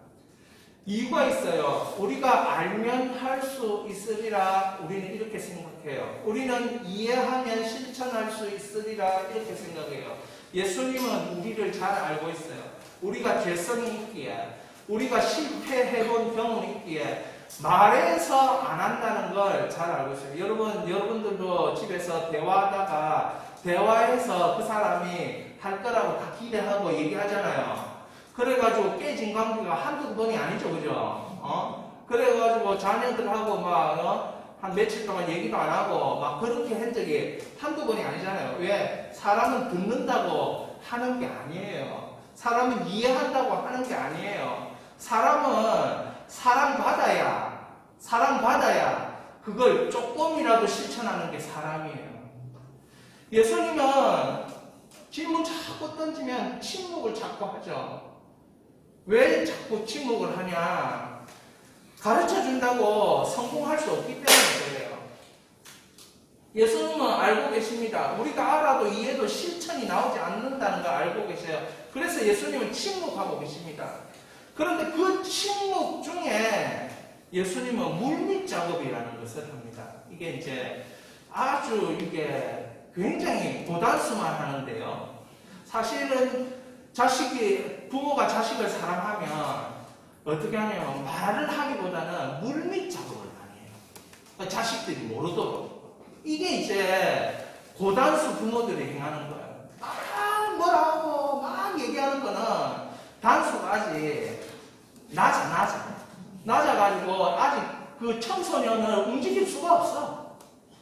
이유가 있어요. 우리가 알면 할 수 있으리라 우리는 이렇게 생각해요. 우리는 이해하면 실천할 수 있으리라 이렇게 생각해요. 예수님은 우리를 잘 알고 있어요. 우리가 죄성이 있기에, 우리가 실패해본 경험이 있기에 말해서 안 한다는 걸 잘 알고 있어요. 여러분들도 집에서 대화해서 그 사람이 할 거라고 다 기대하고 얘기하잖아요. 그래가지고 깨진 관계가 한두 번이 아니죠, 그죠? 그래가지고 자녀들하고 한 며칠 동안 얘기도 안 하고 막 그렇게 한 적이 한두 번이 아니잖아요. 왜? 사람은 듣는다고 하는 게 아니에요. 사람은 이해한다고 하는 게 아니에요. 사람은 사랑받아야 그걸 조금이라도 실천하는 게 사람이에요. 예수님은 질문 자꾸 던지면 침묵을 자꾸 하죠. 왜 자꾸 침묵을 하냐? 가르쳐 준다고 성공할 수 없기 때문에 그래요. 예수님은 알고 계십니다. 우리가 알아도 이해도 실천이 나오지 않는다는 걸 알고 계셔요. 그래서 예수님은 침묵하고 계십니다. 그런데 그 침묵 중에 예수님은 물밑 작업이라는 것을 합니다. 이게 이제 아주 이게 굉장히 고단수만 하는데요. 사실은 부모가 자식을 사랑하면 어떻게 하냐면 말을 하기보다는 물밑 작업을 많이 해요. 자식들이 모르도록. 이게 이제 고단수 부모들이 행하는 거예요. 막 뭐라고 막 얘기하는 거는 단수가 아직 낮아가지고 아직 그 청소년을 움직일 수가 없어.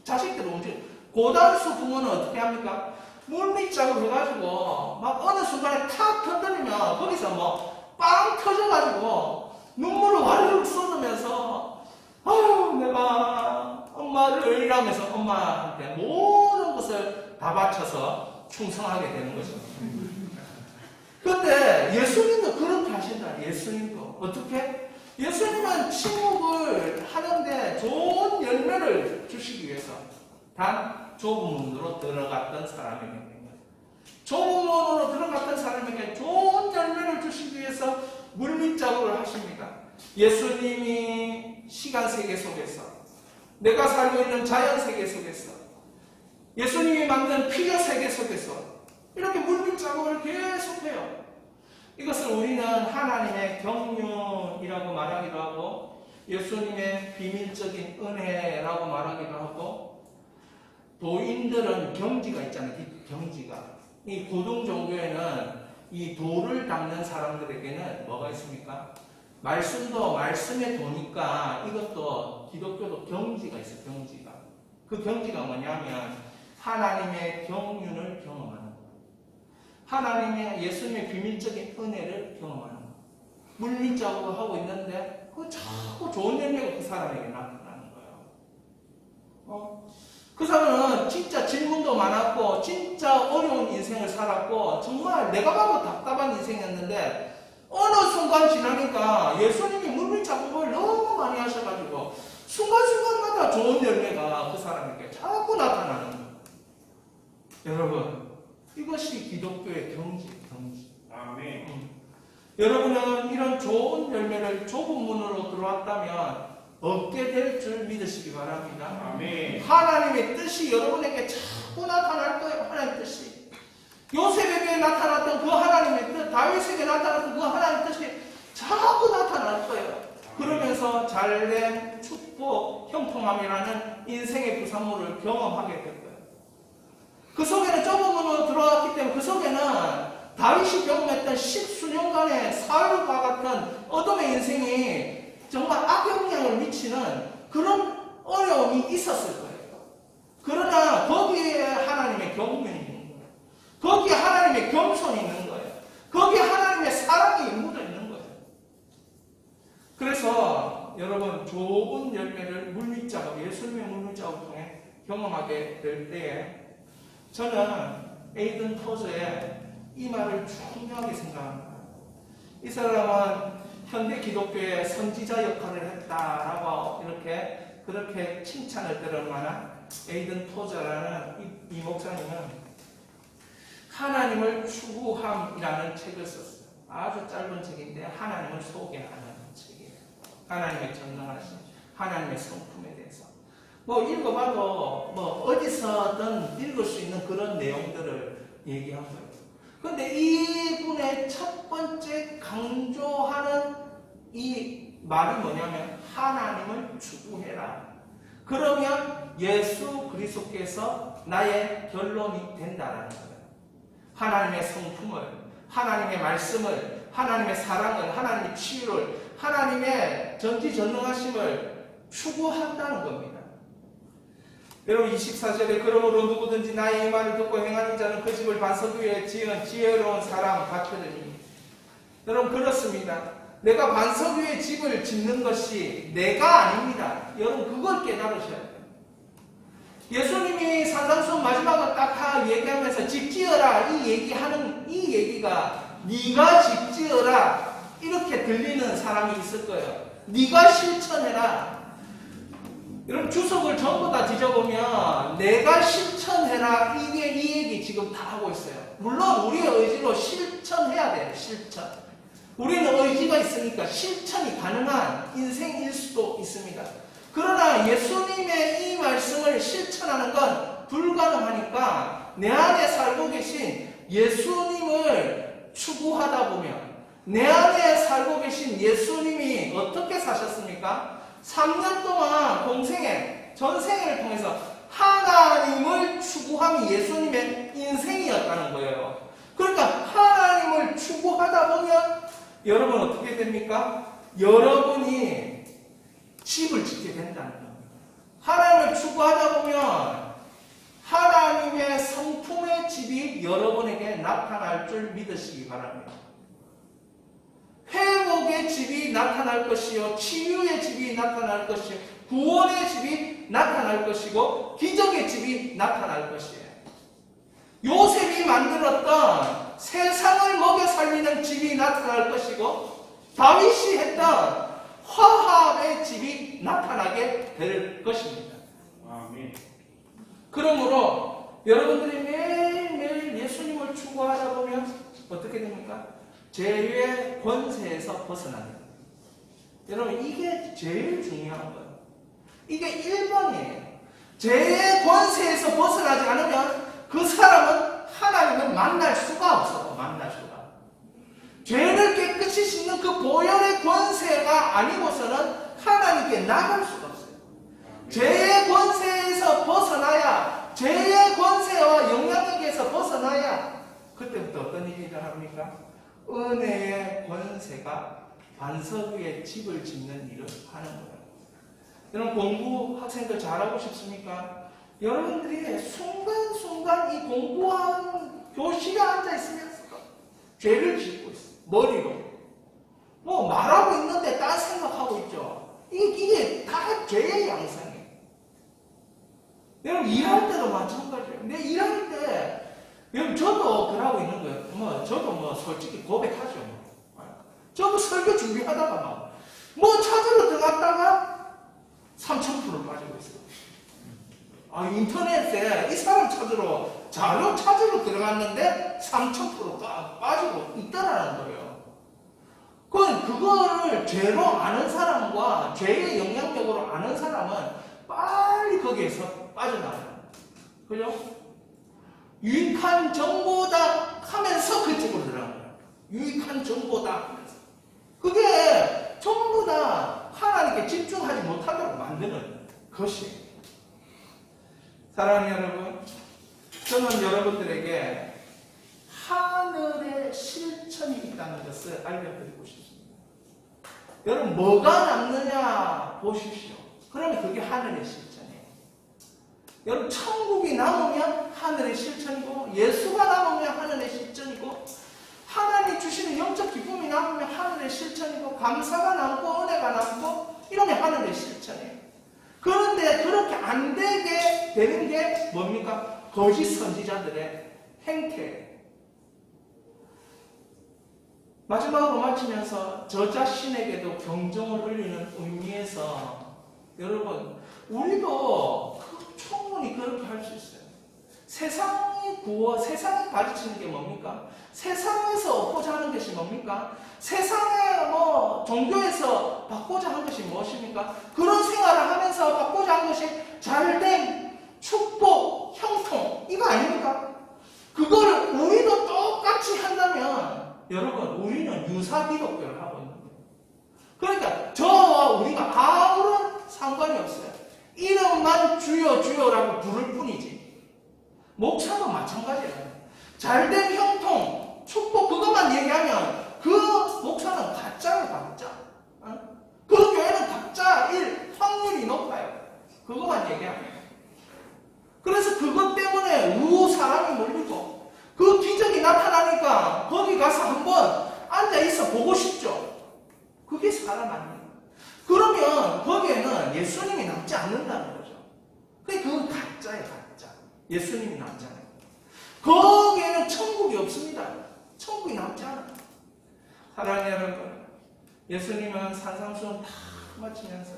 자식들을 고단수 부모는 어떻게 합니까? 물밑 작업 해가지고 막 어느 순간에 탁 터뜨리면 거기서 빵 터져가지고 눈물을 와르르 쏟으면서 내가 엄마를 이러면서 엄마한테 모든 것을 다 바쳐서 충성하게 되는 거죠. 그런데 예수님도 그렇게 하신다. 예수님도 어떻게? 예수님은 침묵을 하는데 좋은 열매를 주시기 위해서 단 좁은 문으로 들어갔던 사람에게 좁은 문으로 들어갔던 사람에게 좋은 열매를 주시기 위해서 물밑 작업을 하십니다. 예수님이 시간 세계 속에서 내가 살고 있는 자연 세계 속에서 예수님이 만든 피겨 세계 속에서 이렇게 물밑 작업을 계속해요. 이것을 우리는 하나님의 경륜이라고 말하기도 하고 예수님의 비밀적인 은혜라고 말하기도 하고 도인들은 경지가 있잖아요. 경지가. 이 고등 종교에는 이 도를 닦는 사람들에게는 뭐가 있습니까? 말씀도 말씀의 도니까 이것도 기독교도 경지가 있어요. 경지가. 그 경지가 뭐냐면 하나님의 경륜을 경험하는 것. 하나님의 예수님의 비밀적인 은혜를 경험하는 것. 물밑 작업을 하고 있는데 그 자꾸 좋은 열매가 그 사람에게 나타나는 거예요. 그 사람은 진짜 질문도 많았고 진짜 어려운 인생을 살았고 정말 내가 봐도 답답한 인생이었는데 어느 순간 지나니까 예수님이 물밑 작업을 너무 많이 하셔가지고 순간순간마다 좋은 열매가 그 사람에게 자꾸 나타나는 거예요. 여러분 이것이 기독교의 경지. 아멘. 여러분은 이런 좋은 열매를 좁은 문으로 들어왔다면 얻게 될 줄 믿으시기 바랍니다. 아멘. 하나님의 뜻이 여러분에게 자꾸 나타날 거예요. 하나님의 뜻이. 요셉에게 나타났던 그 하나님의 뜻, 다윗에게 나타났던 그 하나님의 뜻이 자꾸 나타날 거예요. 그러면서 잘된 축복, 형통함이라는 인생의 부산물을 경험하게 될 거예요. 그 속에는 좁은 문으로 들어왔기 때문에 그 속에는 다윗이 경험했던 10수년간의 사흘과 같은 어둠의 인생이 정말 악영향을 미치는 그런 어려움이 있었을 거예요. 그러나 거기에 하나님의 경륜이 있는 거예요. 거기에 하나님의 겸손이 있는 거예요. 거기에 하나님의 사랑이 묻어 있는 거예요. 그래서 여러분 좋은 열매를 물밑작업, 예수님의 물밑작업을 통해 경험하게 될 때에 저는 에이든 토저의 이 말을 중요하게 생각합니다. 이 사람은 현대 기독교의 선지자 역할을 했다라고 그렇게 칭찬을 들을 만한 에이든 토저라는 이 목사님은 하나님을 추구함이라는 책을 썼어요. 아주 짧은 책인데 하나님을 소개하는 책이에요. 하나님의 전능하심, 하나님의 성품에 대해서. 읽어봐도 어디서든 읽을 수 있는 그런 내용들을 얘기한 거예요. 그런데 이분의 첫 번째 강조하는 이 말이 뭐냐면 하나님을 추구해라. 그러면 예수 그리스도께서 나의 결론이 된다라는 거예요. 하나님의 성품을, 하나님의 말씀을, 하나님의 사랑을, 하나님의 치유를, 하나님의 전지전능하심을 추구한다는 겁니다. 여러분 24절에 그러므로 누구든지 나의 이 말을 듣고 행하는 자는 그 집을 반석 위에 지은 지혜로운 사람 같으니. 여러분 그렇습니다. 내가 반석 위에 집을 짓는 것이 내가 아닙니다. 여러분 그걸 깨달으셔야 돼요. 예수님이 산상수훈 마지막을 딱 얘기하면서 집 지어라 이 얘기가 네가 집 지어라 이렇게 들리는 사람이 있을 거예요. 네가 실천해라. 여러분 주석을 전부 다 뒤져보면 내가 실천해라 이 얘기 지금 다 하고 있어요. 물론 우리의 의지로 실천해야 돼요. 실천. 우리는 의지가 있으니까 실천이 가능한 인생일 수도 있습니다. 그러나 예수님의 이 말씀을 실천하는 건 불가능하니까 내 안에 살고 계신 예수님을 추구하다 보면 내 안에 살고 계신 예수님이 어떻게 사셨습니까? 3년 동안 전생애를 통해서 하나님을 추구함이 예수님의 인생이었다는 거예요. 그러니까 하나님을 추구하다 보면 여러분 어떻게 됩니까? 여러분이 집을 짓게 된다는 겁니다. 하나님을 추구하다 보면 하나님의 성품의 집이 여러분에게 나타날 줄 믿으시기 바랍니다. 회복의 집이 나타날 것이요, 치유의 집이 나타날 것이요, 구원의 집이 나타날 것이고 기적의 집이 나타날 것이에요. 요셉이 만들었던 세상을 먹여 살리는 집이 나타날 것이고 다윗이 했던 화합의 집이 나타나게 될 것입니다. 아멘. 그러므로 여러분들이 매일매일 예수님을 추구하다 보면 어떻게 됩니까? 죄의 권세에서 벗어나게 됩니다. 여러분 이게 제일 중요한 거예요. 이게 1번이에요. 죄의 권세에서 벗어나지 않으면 그 사람은 하나님을 만날 수가 없어요. 만날 수가. 죄를 깨끗이 씻는 그 보혈의 권세가 아니고서는 하나님께 나갈 수가 없어요. 죄의 권세에서 벗어나야, 죄의 권세와 영향력에서 벗어나야 그때부터 어떤 일이 일어납니까? 은혜의 권세가 반석 위에 집을 짓는 일을 하는 거예요. 여러분 공부 학생들 잘하고 싶습니까? 여러분들이 순간순간 이 공부한 교실에 앉아있으면서 죄를 짓고 있어요. 머리로. 말하고 있는데 딴 생각하고 있죠. 이게 다 죄의 양상이에요. 여러분 일할 때도 마찬가지예요. 근데 일할 때 여러분 저도 그러고 있는 거예요. 저도 솔직히 고백하죠. 저도 설교 준비하다가 찾으러 들어갔다가 3,000% 빠지고 있어요. 인터넷에 이 사람 자료 찾으러 들어갔는데 3,000%가 빠지고 있다라는 거예요. 그거를 죄로 아는 사람과 죄의 영향력으로 아는 사람은 빨리 거기에서 빠져나와요. 그죠? 유익한 정보다 하면서 그쪽으로 들어가는 거예요. 유익한 정보다 하면서. 그게 전부 다 하나님께 집중하지 못하도록 만드는 것이에요. 사랑하는 여러분, 저는 여러분들에게 하늘의 실천이 있다는 것을 알려드리고 싶습니다. 여러분, 뭐가 남느냐 보십시오. 그러면 그게 하늘의 실천이에요. 여러분, 천국이 남으면 하늘의 실천이고, 예수가 남으면 하늘의 실천이고, 하나님 주시는 영적 기쁨이 남으면 하늘의 실천이고, 감사가 남고 은혜가 남고, 이런 게 하늘의 실천이에요. 그런데 그렇게 안 되게 되는 게 뭡니까? 거짓 선지자들의 행태예요. 마지막으로 마치면서 저 자신에게도 경종을 울리는 의미에서 여러분, 우리도 충분히 그렇게 할 수 있어요. 세상이 가르치는 게 뭡니까? 세상에서 얻고자 하는 것이 뭡니까? 세상의 종교에서 받고자 하는 것이 무엇입니까? 그런 생활을 하면서 받고자 하는 것이 잘됨, 축복, 형통, 이거 아닙니까? 그거를 우리도 똑같이 한다면 여러분, 우리는 유사 기독교를 하고 있는 거예요. 그러니까 저와 우리가 아무런 상관이 없어요. 이름만 주여 주여라고 부를 뿐이지. 목사도 마찬가지예요. 잘된 형통, 축복 그것만 얘기하면 그 목사는 가짜예요, 가짜. 그 교회는 가짜일 확률이 높아요. 그것만 얘기하면. 그래서 그것 때문에 사람이 몰리고 그 기적이 나타나니까 거기 가서 한번 앉아있어 보고 싶죠. 그게 사람 아닙니까? 그러면 거기에는 예수님이 남지 않는다는 거죠. 그건 가짜예요, 가짜. 예수님이 남잖아요. 거기에는 천국이 없습니다. 천국이 남지 않아요. 사랑하는 여러분, 예수님은 산상수훈 다 마치면서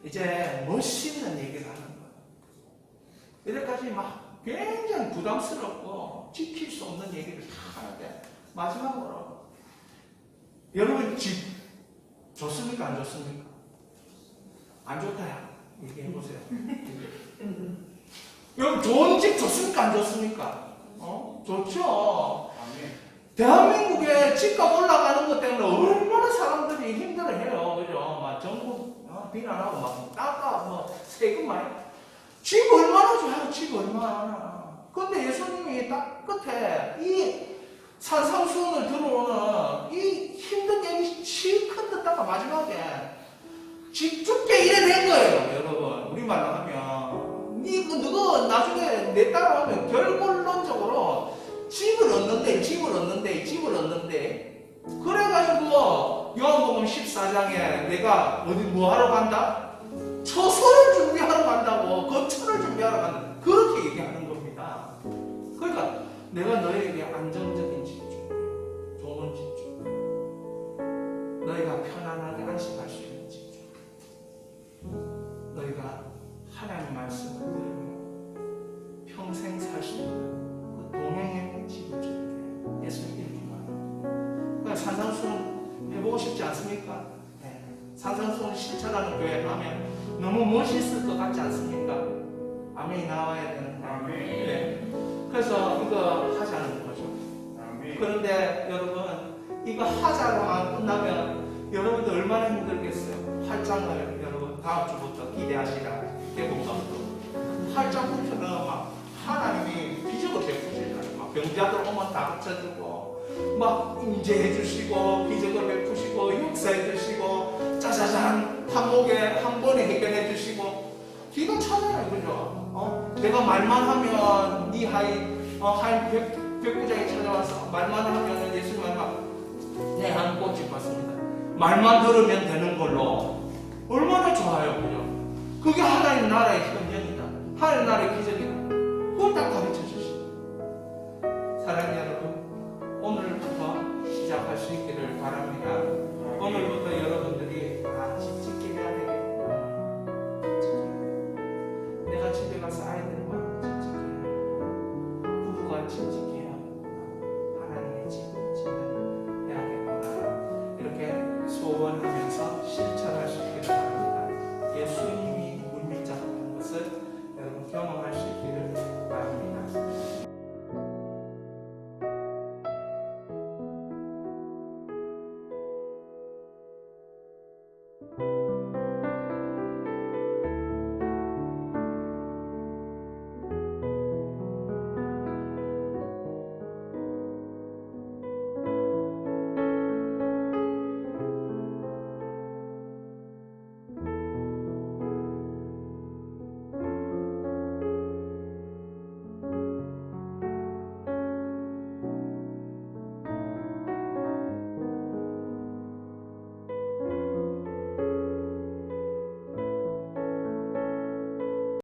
이제 멋있는 얘기를 하는 거예요. 이래까지 막 굉장히 부담스럽고 지킬 수 없는 얘기를 다 하는데 마지막으로 여러분 집 좋습니까? 안 좋습니까? 안 좋다야. 얘기해보세요. 여러분 좋은 집 좋습니까? 안 좋습니까? 좋죠. 대한민국에 집값 올라가는 것 때문에 얼마나 사람들이 힘들어해요. 그죠? 막 정부 비난하고 막 깎아 세금 많이. 집 얼마나 좋아요, 집 얼마나. 근데 예수님이 딱 끝에 이 산상수훈을 들어오는 이 힘든 얘기 실컷 듣다가 마지막에 집 죽게 이래 된 거예요, 여러분. 우리말로 하면. 누가 나중에 내 따라오면 결론적으로 집을 얻는데. 그래가지고 요한복음 14장에 내가 어디 뭐 하러 간다? 처소를 준비하러 간다고, 거처를 준비하러 간다. 그렇게 얘기하는 겁니다. 그러니까 내가 너에게 안정적인 집 줄, 좋은 집 줄, 너희가 편안하게 안식할 수 있는 집 줄, 너희가 하나님 말씀을 들으며 평생 살 수 있는 그 동행의 집을 줄게. 예수님 이렇게 말합니다. 그러니까 산상수훈 해보고 싶지 않습니까? 네. 산상수훈 실천하는 교회 가면 너무 멋있을 것 같지 않습니까? 아멘이 나와야 되는데. 아멘. 네. 그래서 이거 하자는 거죠. 아멘. 그런데 여러분, 이거 하자로만 끝나면 여러분들 얼마나 힘들겠어요? 8장을 여러분 다음 주부터 기대하시라. 개봉감도 8장 부터는 막 하나님이 기적을 베푸시잖아요. 막 병자들 오면 다 고쳐주고 막 임재해 주시고 기적을 베푸시고 역사해 주시고 짜자잔 한 번에 해결해 주시고 기가 차잖아요, 그죠? 내가 말만 하면 네 하인 백부장이 찾아와서 말만 하면 예수님 내 한 꽃이 봤습니다. 말만 들으면 되는 걸로 얼마나 좋아요, 그죠? 그게 하나님 나라의 현장이다. 하나님 나라의 기적이다. 그걸 딱 가르쳐 주시고. 사랑하는 여러분, 오늘부터 시작할 수 있기를 바랍니다. 오늘부터 여러분들이 집 짓게 해야 되겠구나. 내가 집에 가서 아이들과 집 짓게 해. 부부가 집 짓게